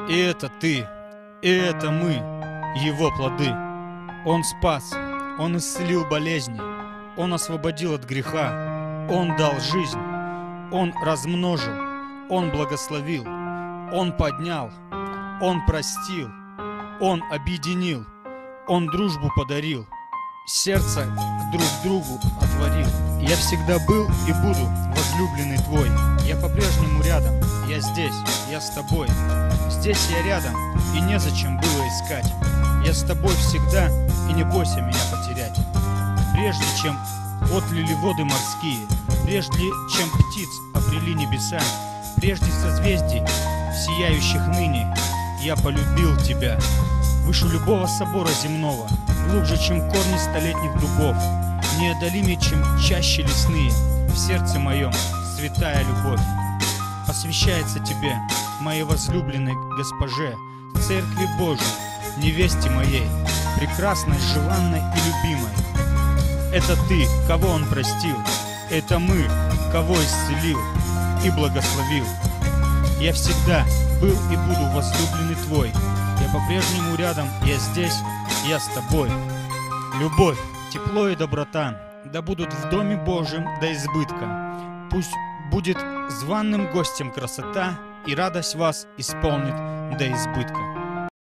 И это ты, и это мы, его плоды. Он спас, он исцелил болезни, он освободил от греха, он дал жизнь, он размножил, он благословил, он поднял, он простил, он объединил, он дружбу подарил, сердце друг другу отворил. Я всегда был и буду возлюбленный твой. Я по-прежнему рядом, я здесь, я с тобой. Здесь я рядом, и незачем было искать. Я с тобой всегда, и не бойся меня потерять. Прежде чем отлили воды морские, прежде чем птиц обрели небеса, прежде созвездий, сияющих ныне, я полюбил тебя. Выше любого собора земного, глубже, чем корни столетних дубов, неодолимее, чем чаще лесные, в сердце моем святая любовь. Посвящается тебе, моей возлюбленной госпоже, Церкви Божией, невесте моей, прекрасной, желанной и любимой. Это ты, кого он простил, это мы, кого исцелил и благословил. Я всегда был и буду возлюбленный твой. Я по-прежнему рядом, я здесь, я с тобой. Любовь, тепло и доброта да будут в Доме Божьем до избытка. Пусть будет званым гостем красота, и радость вас исполнит до избытка.